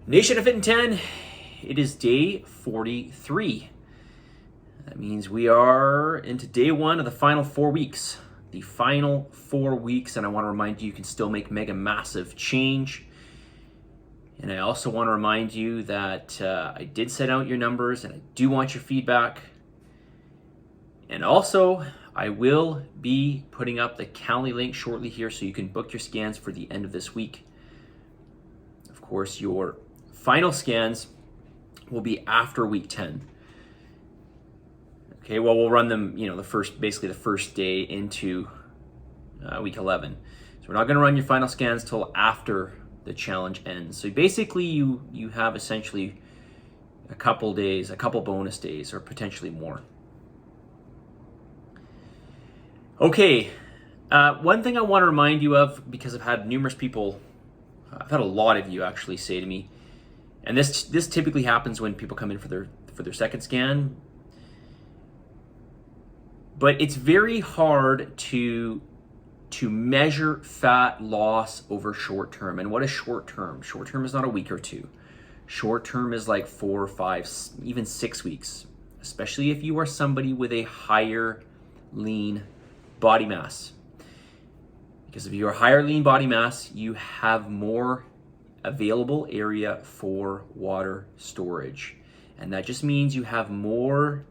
Nation of Fit in 10, it is day 43. That means we are into day one of the final 4 weeks. The final 4 weeks, and I want to remind you can still make mega massive change. And I also want to remind you that I did set out your numbers and I do want your feedback. And also, I will be putting up the Calendly link shortly here so you can book your scans for the end of this week. Of course, your final scans will be after week 10. Okay, well, we'll run them, basically the first day into week 11. So we're not going to run your final scans till after the challenge ends. So basically, you have essentially a couple days, a couple bonus days, or potentially more. Okay, one thing I want to remind you of, because I've had numerous people, I've had a lot of you actually say to me, and this typically happens when people come in for their second scan, but it's very hard to measure fat loss over short term. And what is short term? Short term is not a week or two. Short term is like 4 or 5, even 6 weeks, especially if you are somebody with a higher lean body mass. Because if you are higher lean body mass, you have more available area for water storage. And that just means you have a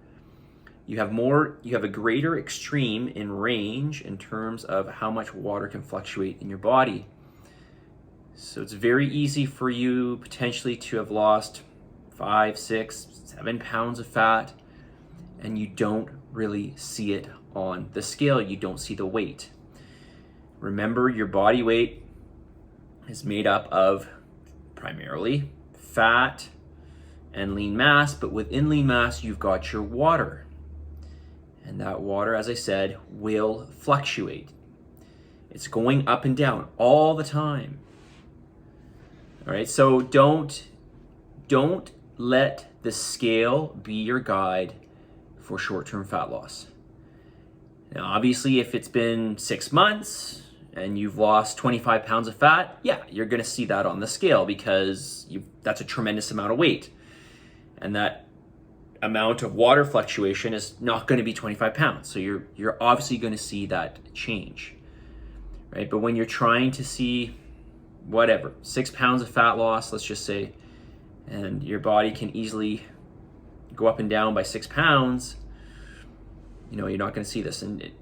greater extreme in range in terms of how much water can fluctuate in your body. So it's very easy for you potentially to have lost 5, 6, 7 pounds of fat, and you don't really see it on the scale. You don't see the weight. Remember, your body weight is made up of primarily fat and lean mass, but within lean mass, you've got your water. And that water, as I said, will fluctuate. It's going up and down all the time. All right, so don't let the scale be your guide for short-term fat loss. Now, obviously, if it's been 6 months and you've lost 25 pounds of fat, yeah, you're gonna see that on the scale because that's a tremendous amount of weight. And that amount of water fluctuation is not gonna be 25 pounds. So you're obviously gonna see that change, right? But when you're trying to see 6 pounds of fat loss, let's just say, and your body can easily go up and down by 6 pounds, you're not gonna see this. And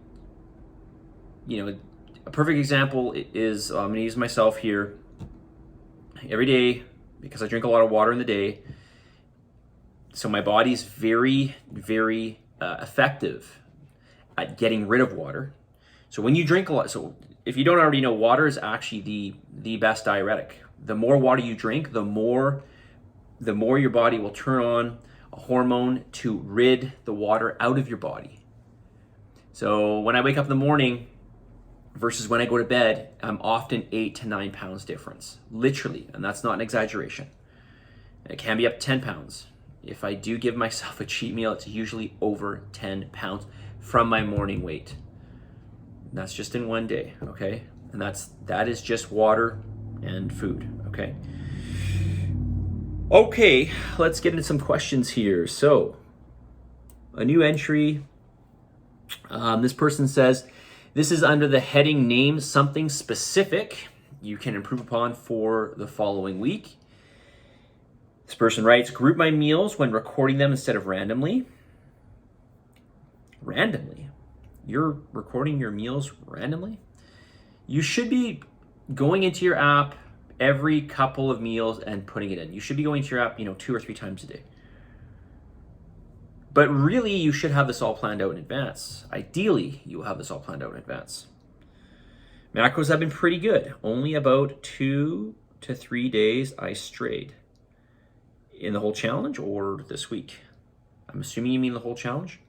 a perfect example is, I'm gonna use myself here. Every day, because I drink a lot of water in the day, so my body's very, very effective at getting rid of water. So when you drink a lot, so if you don't already know, water is actually the best diuretic. The more water you drink, the more your body will turn on a hormone to rid the water out of your body. So when I wake up in the morning versus when I go to bed, I'm often 8 to 9 pounds difference, literally, and that's not an exaggeration. It can be up to 10 pounds. If I do give myself a cheat meal, it's usually over 10 pounds from my morning weight. And that's just in one day, okay? And that is just water and food, okay? Okay, let's get into some questions here. So, a new entry. This person says, this is under the heading name something specific you can improve upon for the following week. This person writes, group my meals when recording them instead of randomly. Randomly? You're recording your meals randomly? You should be going into your app every couple of meals and putting it in. You should be going to your app, 2 or 3 times a day. But really, you should have this all planned out in advance. Ideally, you will have this all planned out in advance. Macros have been pretty good. Only about 2 to 3 days I strayed. In the whole challenge or this week? I'm assuming you mean the whole challenge.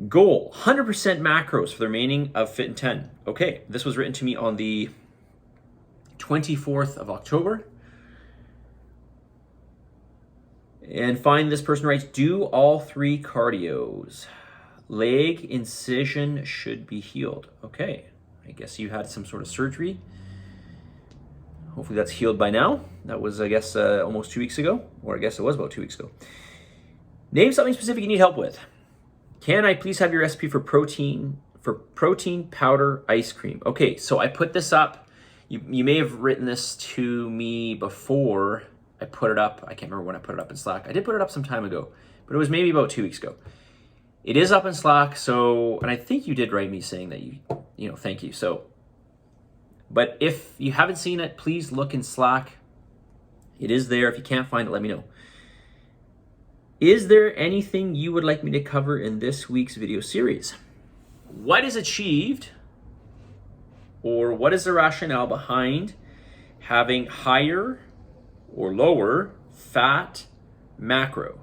Goal, 100% macros for the remaining of Fit in 10. Okay, this was written to me on the 24th of October. And finally, this person writes, do all 3 cardios. Leg incision should be healed. Okay, I guess you had some sort of surgery. Hopefully that's healed by now. That was, I guess, almost 2 weeks ago, or I guess it was about 2 weeks ago. Name something specific you need help with. Can I please have your recipe for protein powder ice cream? Okay, so I put this up. You may have written this to me before I put it up. I can't remember when I put it up in Slack. I did put it up some time ago, but it was maybe about 2 weeks ago. It is up in Slack, so, and I think you did write me saying that you know, thank you. So, but if you haven't seen it, please look in Slack. It is there. If you can't find it, let me know. Is there anything you would like me to cover in this week's video series? What is achieved, or what is the rationale behind having higher or lower fat macro?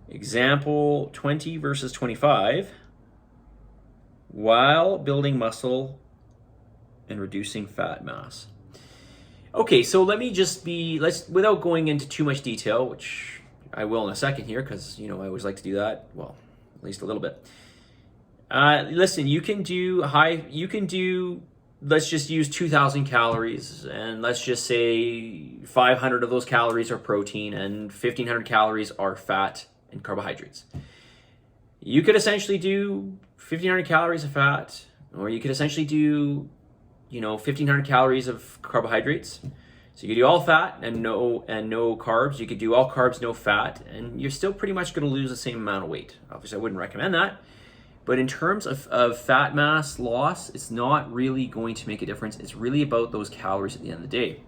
Example 20 versus 25, while building muscle and reducing fat mass. Okay, so let me just without going into too much detail, which I will in a second here, because, you know, I always like to do that. Well, at least a little bit. Listen, you can do, let's just use 2,000 calories, and let's just say 500 of those calories are protein and 1,500 calories are fat and carbohydrates. You could essentially do 1,500 calories of fat, or you could essentially do, you know, 1,500 calories of carbohydrates. So you could do all fat and no carbs. You could do all carbs, no fat, and you're still pretty much going to lose the same amount of weight. Obviously, I wouldn't recommend that. But in terms of fat mass loss, it's not really going to make a difference. It's really about those calories at the end of the day.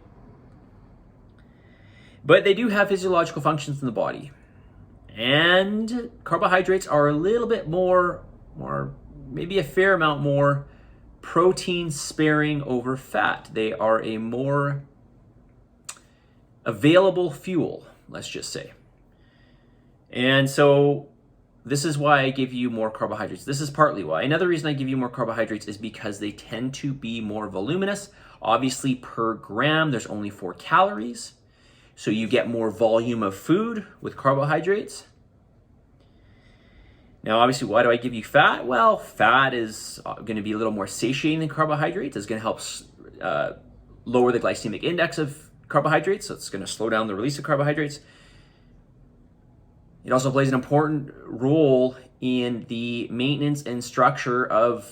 But they do have physiological functions in the body. And carbohydrates are a little bit more, maybe a fair amount more protein sparing over fat. They are a more available fuel, let's just say. And so this is why I give you more carbohydrates. This is partly why. Another reason I give you more carbohydrates is because they tend to be more voluminous. Obviously, per gram, there's only 4 calories. So you get more volume of food with carbohydrates. Now, obviously, why do I give you fat? Well, fat is going to be a little more satiating than carbohydrates. It's going to help lower the glycemic index of carbohydrates, so it's going to slow down the release of carbohydrates. It also plays an important role in the maintenance and structure of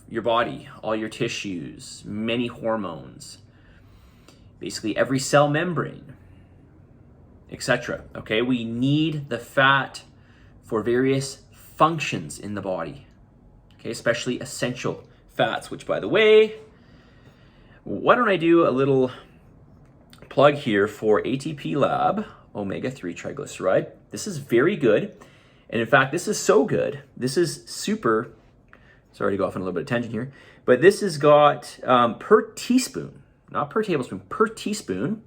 your body, all your tissues, many hormones, basically every cell membrane, etc. Okay, we need the fat for various functions in the body, okay, especially essential fats, which, by the way, why don't I do a little plug here for ATP Lab omega-3 triglyceride. This is very good, and in fact, this is so good, this is super, sorry to go off on a little bit of tangent here, but this has got per teaspoon, not per tablespoon, per teaspoon,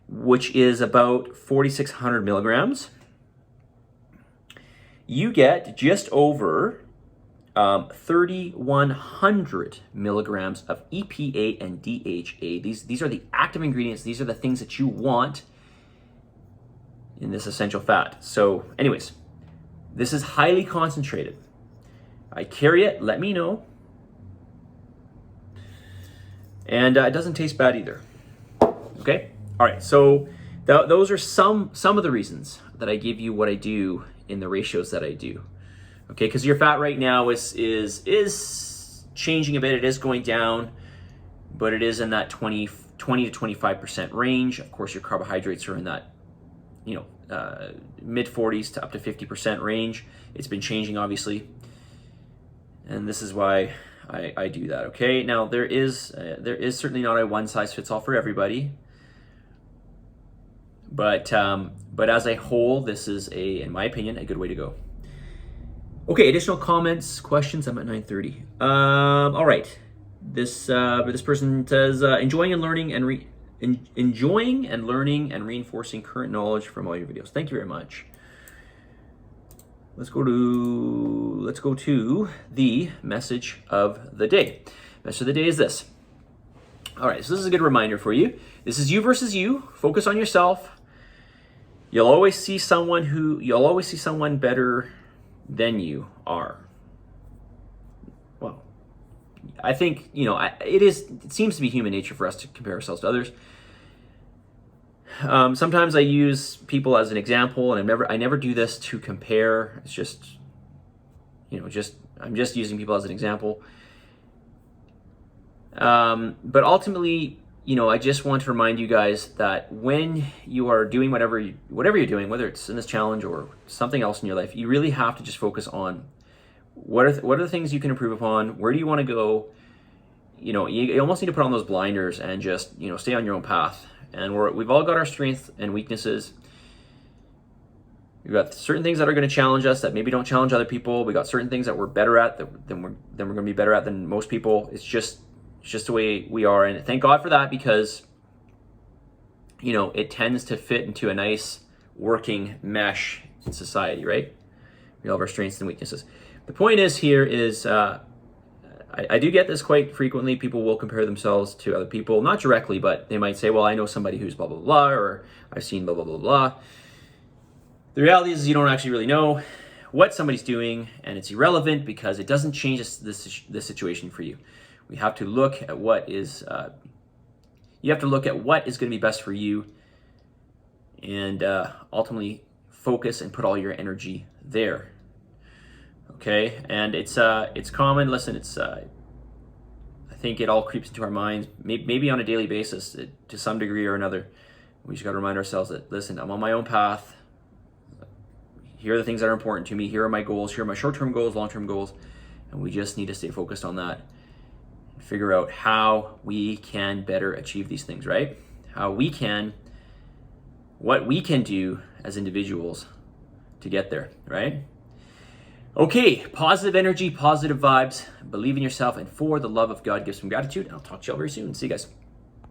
which is about 4,600 milligrams, you get just over 3,100 milligrams of EPA and DHA. These are the active ingredients. These are the things that you want in this essential fat. So anyways, this is highly concentrated. I carry it, let me know. And it doesn't taste bad either. Okay? All right, so those are some of the reasons that I give you what I do in the ratios that I do. Okay, because your fat right now is changing a bit. It is going down, but it is in that 20 to 25% range. Of course, your carbohydrates are in that, mid 40s to up to 50% range. It's been changing, obviously, and this is why I do that. Okay, now there is certainly not a one size fits all for everybody, but as a whole, this is in my opinion, a good way to go. Okay, additional comments, questions. I'm at 9:30. All right. This person says enjoying and learning and reinforcing current knowledge from all your videos. Thank you very much. Let's go to the message of the day. Message of the day is this. All right, so this is a good reminder for you. This is you versus you. Focus on yourself. You'll always see someone better than you are. Well, I think, it seems to be human nature for us to compare ourselves to others. Sometimes I use people as an example, and I never do this to compare. It's just, I'm just using people as an example. But ultimately, I just want to remind you guys that when you are doing whatever you're doing, whether it's in this challenge or something else in your life, you really have to just focus on what are the things you can improve upon. Where do you want to go? You almost need to put on those blinders and just stay on your own path. And we've all got our strengths and weaknesses. We've got certain things that are going to challenge us that maybe don't challenge other people. We got certain things that we're better at than we're going to be better at than most people. It's just the way we are, and thank God for that, because it tends to fit into a nice working mesh in society, right? We all have our strengths and weaknesses. The point is here is I do get this quite frequently. People will compare themselves to other people, not directly, but they might say, well, I know somebody who's blah, blah, blah, or I've seen blah, blah, blah, blah. The reality is you don't actually really know what somebody's doing, and it's irrelevant because it doesn't change the situation for you. We have to look at what is, you have to look at what is going to be best for you, and ultimately focus and put all your energy there. Okay, and it's common. Listen, I think it all creeps into our minds, maybe on a daily basis to some degree or another. We just got to remind ourselves that, listen, I'm on my own path. Here are the things that are important to me. Here are my goals. Here are my short-term goals, long-term goals, and we just need to stay focused on that. Figure out how we can better achieve these things, right? What we can do as individuals to get there, right? Okay, positive energy, positive vibes, believe in yourself, and for the love of God, give some gratitude, and I'll talk to you all very soon. See you guys.